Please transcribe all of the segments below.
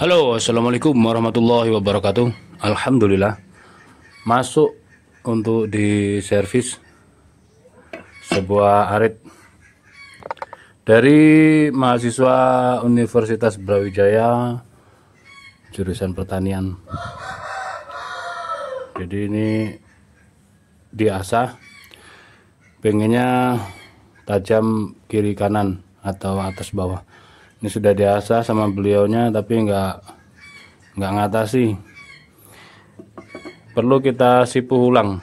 Halo, assalamualaikum warahmatullahi wabarakatuh. Alhamdulillah, masuk untuk diservis sebuah arit dari mahasiswa Universitas Brawijaya jurusan pertanian. Jadi ini diasah, pengennya tajam kiri kanan atau atas bawah. Ini sudah diasah sama beliaunya, tapi nggak ngatasi. Perlu kita sipuh ulang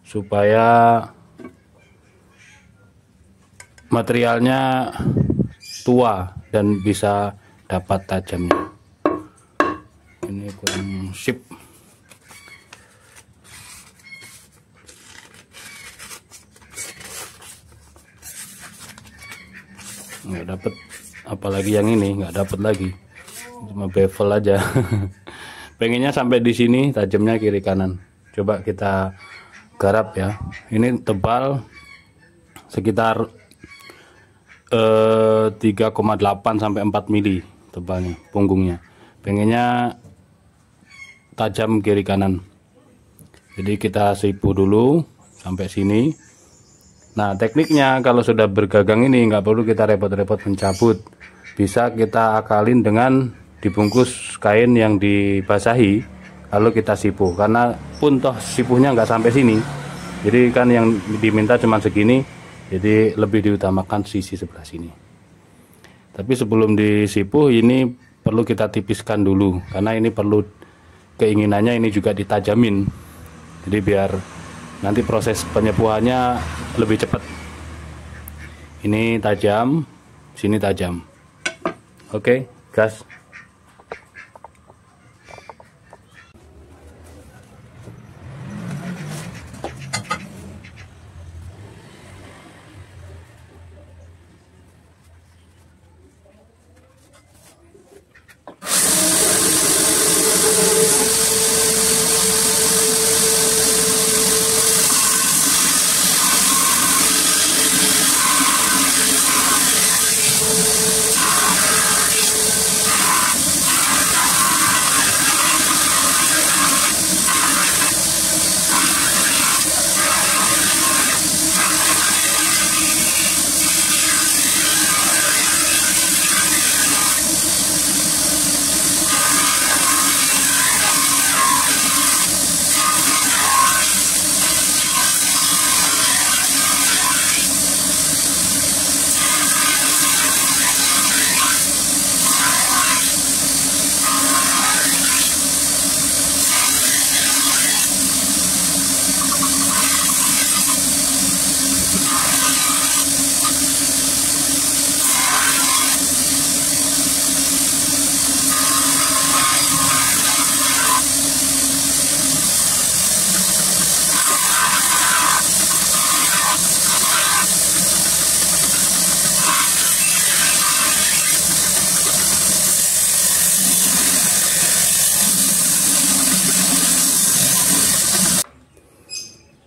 supaya materialnya tua dan bisa dapat tajamnya. Ini kurang sip. Nggak dapat, apalagi yang ini nggak dapat lagi, cuma bevel aja. Pengennya sampai di sini tajamnya kiri kanan. Coba kita garap ya. Ini tebal sekitar 3,8 sampai 4 mili tebalnya punggungnya. Pengennya tajam kiri kanan. Jadi kita sipu dulu sampai sini. Nah, tekniknya kalau sudah bergagang ini nggak perlu kita repot-repot mencabut. Bisa kita akalin dengan dibungkus kain yang dibasahi, lalu kita sipuh. Karena pun toh sipuhnya nggak sampai sini, jadi kan yang diminta cuma segini, jadi lebih diutamakan sisi sebelah sini. Tapi sebelum disipuh ini perlu kita tipiskan dulu, karena ini perlu, keinginannya ini juga ditajamin. Jadi biar nanti proses penyepuhannya lebih cepat. Ini tajam, sini tajam. Oke, gas.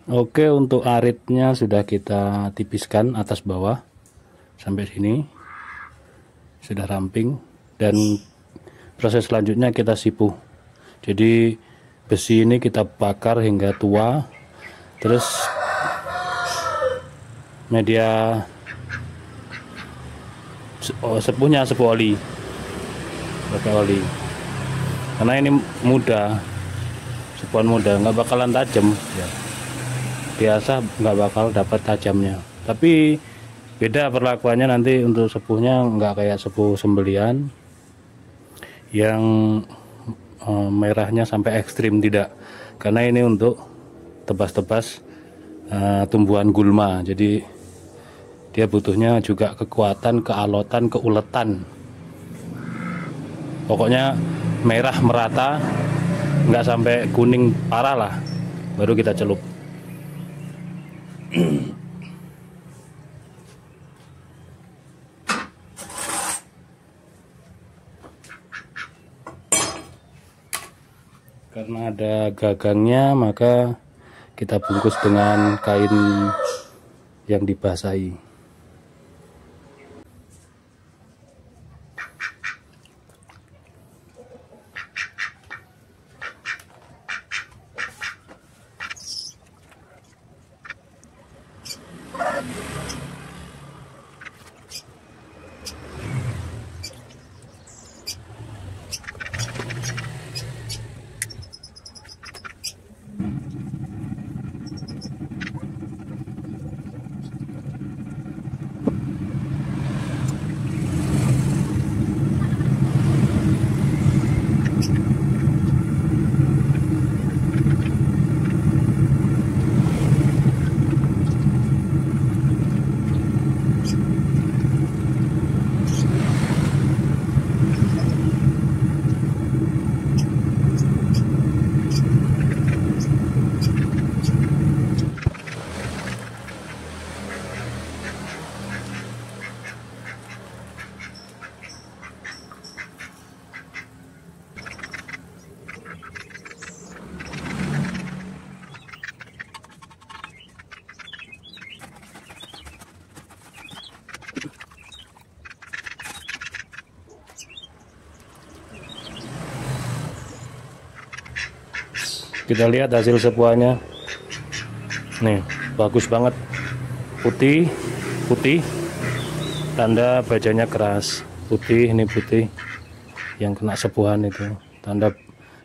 Oke, untuk aritnya sudah kita tipiskan atas bawah sampai sini, sudah ramping, dan proses selanjutnya kita sipuh. Jadi besi ini kita bakar hingga tua, terus media sepuhnya sepuh oli, pakai oli, karena ini mudah, sepuhan mudah, nggak bakalan tajam ya. Biasa nggak bakal dapat tajamnya, tapi beda perlakuannya nanti untuk sepuhnya, nggak kayak sepuh sembelian yang merahnya sampai ekstrim, tidak, karena ini untuk tebas-tebas tumbuhan gulma. Jadi dia butuhnya juga kekuatan, kealotan, keuletan, pokoknya merah merata, nggak sampai kuning parah lah, baru kita celup. Karena ada gagangnya, maka kita bungkus dengan kain yang dibasahi. Kita lihat hasil sepuhannya. Nih, bagus banget. Putih, putih. Tanda bajanya keras. Putih, ini putih. Yang kena sepuhan itu. Tanda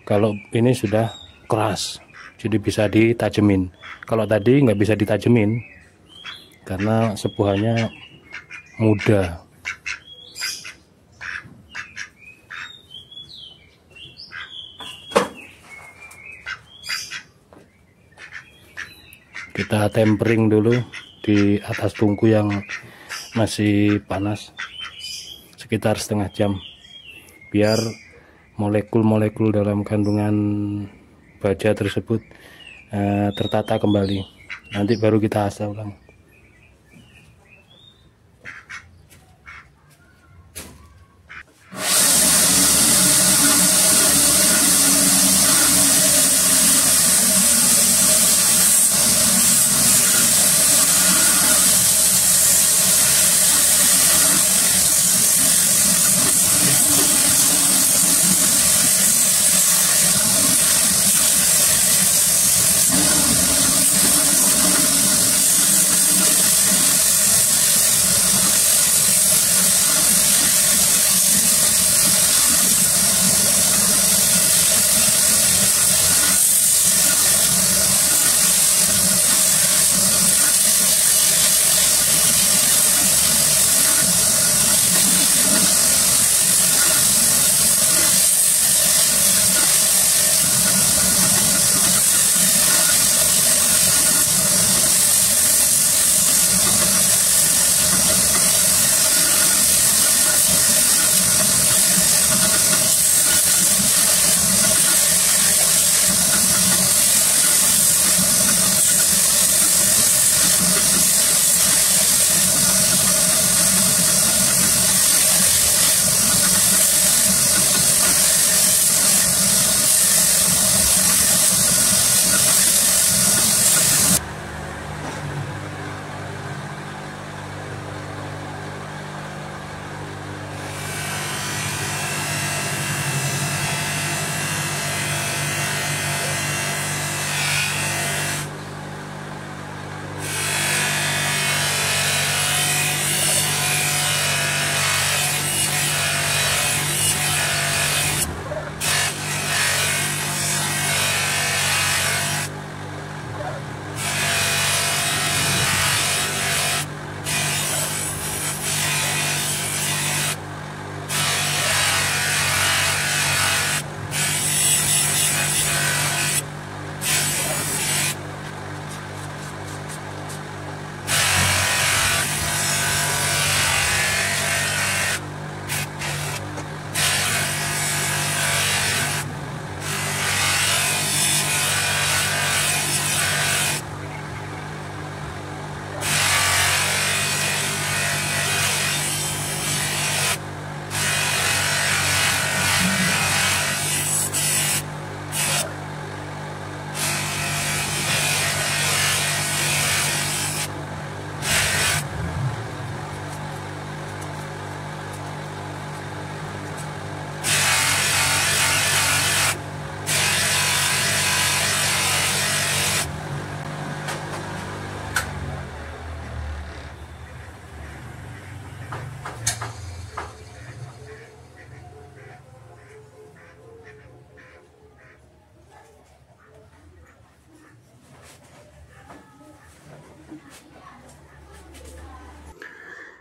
kalau ini sudah keras. Jadi bisa ditajemin. Kalau tadi nggak bisa ditajemin karena sepuhannya muda. Kita tempering dulu di atas tungku yang masih panas sekitar setengah jam biar molekul-molekul dalam kandungan baja tersebut tertata kembali. Nanti baru kita asah ulang.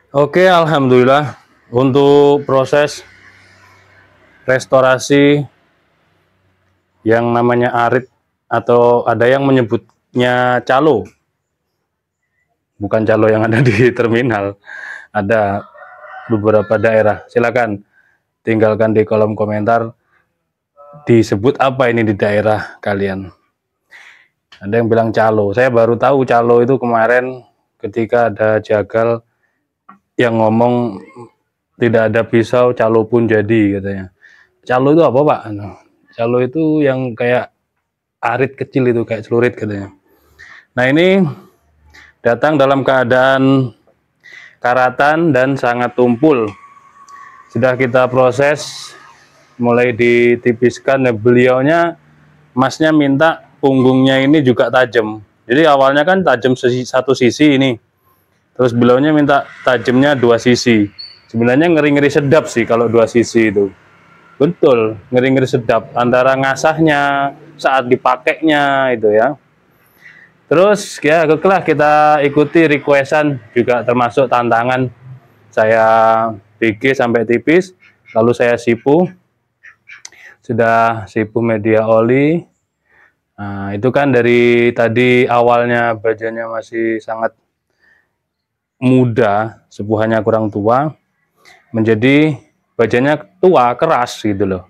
Oke, alhamdulillah untuk proses restorasi yang namanya arit atau ada yang menyebutnya calo, bukan calo yang ada di terminal, ada beberapa daerah. Silakan tinggalkan di kolom komentar disebut apa ini di daerah kalian. Ada yang bilang calo, saya baru tahu calo itu kemarin ketika ada jagal yang ngomong tidak ada pisau, calo pun jadi katanya. Calo itu apa, Pak? Calo itu yang kayak arit kecil itu, kayak celurit katanya. Nah, ini datang dalam keadaan karatan dan sangat tumpul. Sudah kita proses, mulai ditipiskan. Beliaunya, masnya minta punggungnya ini juga tajam. Jadi awalnya kan tajam satu sisi ini, terus beliaunya minta tajamnya dua sisi. Sebenarnya ngeri-ngeri sedap sih kalau dua sisi itu. Betul, ngeri-ngeri sedap antara ngasahnya saat dipakainya itu ya. Terus ya kelah kita ikuti requestan juga termasuk tantangan. Saya bikin sampai tipis, lalu saya sipu. Sudah sipu media oli. Nah, itu kan dari tadi awalnya bajanya masih sangat muda, sepuhannya kurang tua, menjadi bajanya tua, keras gitu loh.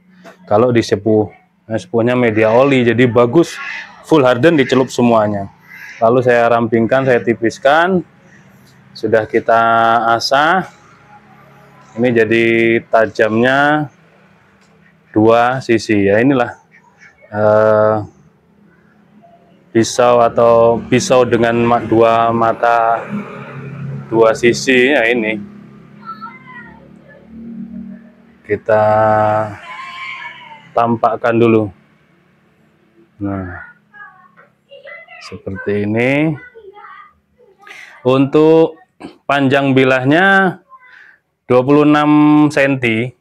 Kalau disepuh, nah, sepuhnya media oli, jadi bagus, full harden dicelup semuanya. Lalu saya rampingkan, saya tipiskan, sudah kita asah. Ini jadi tajamnya dua sisi ya. Inilah pisau atau pisau dengan dua mata, dua sisi ya. Ini kita tampakkan dulu. Nah, seperti ini. Untuk panjang bilahnya 26 cm,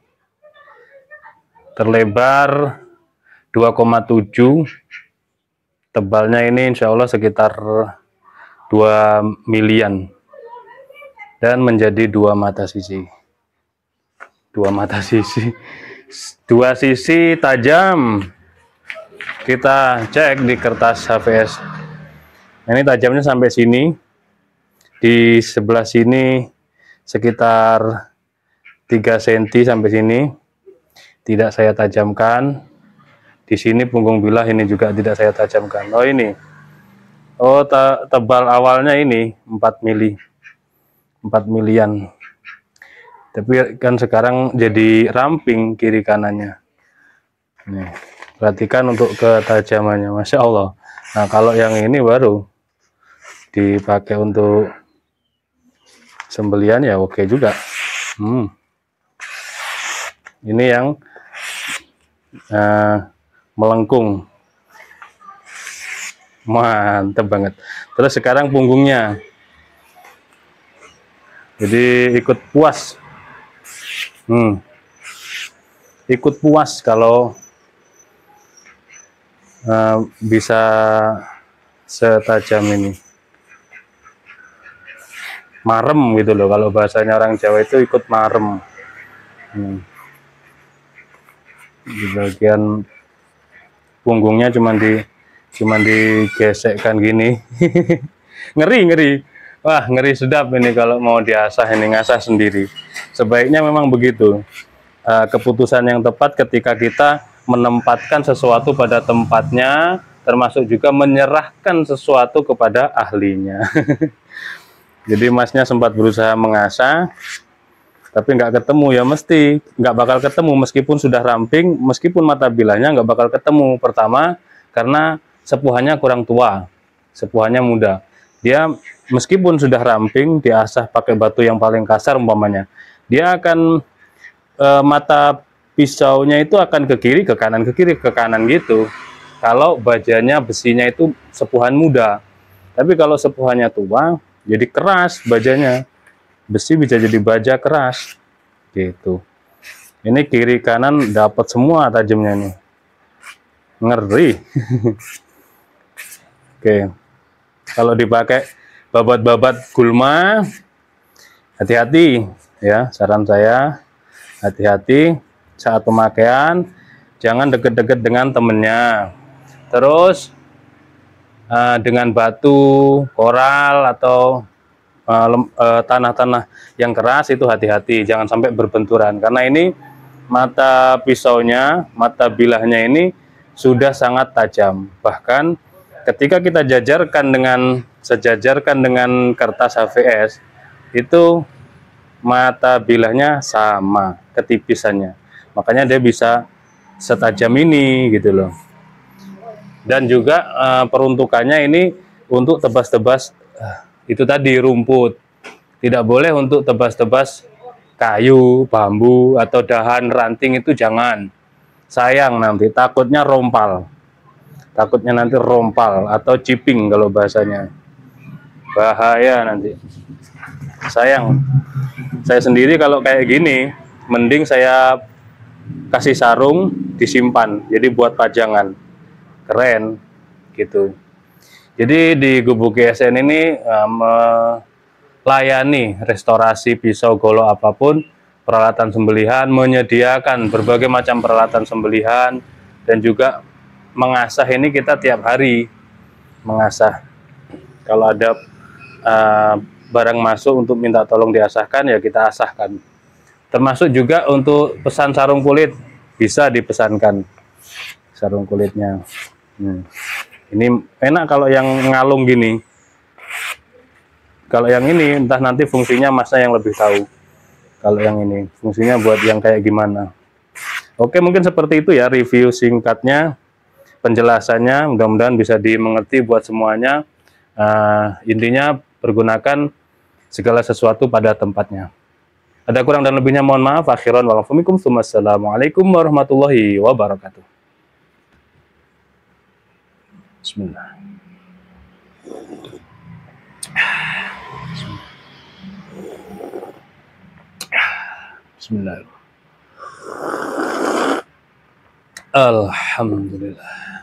terlebar 2,7, tebalnya ini insya Allah sekitar 2 milian, dan menjadi dua mata sisi. Dua mata sisi, dua sisi tajam. Kita cek di kertas HVS. Ini tajamnya sampai sini. Di sebelah sini sekitar 3 cm sampai sini. Tidak saya tajamkan. Di sini punggung bilah ini juga tidak saya tajamkan. Oh ini. Oh tebal awalnya ini 4 mili. 4 milian. Tapi kan sekarang jadi ramping kiri kanannya. Nih, perhatikan untuk ketajamannya, Masya Allah. Nah kalau yang ini baru dipakai untuk sembelian ya oke juga. Ini yang melengkung, mantep banget. Terus sekarang punggungnya, jadi ikut puas. Ikut puas kalau bisa setajam ini. Marem gitu loh, kalau bahasanya orang Jawa itu ikut marem. Di bagian punggungnya cuman digesekkan gini. Ngeri. Wah, ngeri sedap ini kalau mau diasah, ini ngasah sendiri. Sebaiknya memang begitu. Keputusan yang tepat ketika kita menempatkan sesuatu pada tempatnya, termasuk juga menyerahkan sesuatu kepada ahlinya. Jadi masnya sempat berusaha mengasah, tapi nggak ketemu ya, mesti nggak bakal ketemu meskipun sudah ramping, meskipun mata bilahnya nggak bakal ketemu. Pertama, karena sepuhannya kurang tua, sepuhannya muda. Dia meskipun sudah ramping, diasah pakai batu yang paling kasar umpamanya, dia akan mata pisaunya itu akan ke kiri, ke kanan, ke kiri, ke kanan gitu. Kalau bajanya besinya itu sepuhan muda. Tapi kalau sepuhannya tua, jadi keras bajanya. Besi bisa jadi baja keras gitu. Ini kiri kanan dapat semua tajamnya nih. Ngeri. Oke. Kalau dipakai babat-babat gulma, hati-hati ya, saran saya hati-hati saat pemakaian, jangan deket-deket dengan temennya. Terus dengan batu, koral atau tanah-tanah yang keras itu hati-hati, jangan sampai berbenturan, karena ini mata pisaunya, mata bilahnya ini sudah sangat tajam. Bahkan ketika kita sejajarkan dengan kertas HVS, itu mata bilahnya sama ketipisannya, makanya dia bisa setajam ini gitu loh. Dan juga peruntukannya ini untuk tebas-tebas itu tadi rumput, tidak boleh untuk tebas-tebas kayu, bambu atau dahan ranting, itu jangan, sayang nanti takutnya rompal. takutnya nanti rompal atau chipping kalau bahasanya, bahaya nanti. Sayang, saya sendiri kalau kayak gini mending saya kasih sarung disimpan jadi buat pajangan, keren gitu. Jadi di Gubuk GSN ini melayani restorasi pisau, golok, apapun peralatan sembelihan, menyediakan berbagai macam peralatan sembelihan, dan juga mengasah. Ini kita tiap hari mengasah. Kalau ada barang masuk untuk minta tolong diasahkan, ya kita asahkan. Termasuk juga untuk pesan sarung kulit, bisa dipesankan sarung kulitnya. Ini enak kalau yang ngalung gini. Kalau yang ini entah nanti fungsinya Masnya yang lebih tahu. Kalau yang ini fungsinya buat yang kayak gimana. Oke, mungkin seperti itu ya review singkatnya, penjelasannya. Mudah-mudahan bisa dimengerti buat semuanya. Intinya pergunakan segala sesuatu pada tempatnya. Ada kurang dan lebihnya mohon maaf. Akhiran walafumikum. Assalamualaikum warahmatullahi wabarakatuh. Bismillah. Bismillah. Alhamdulillah.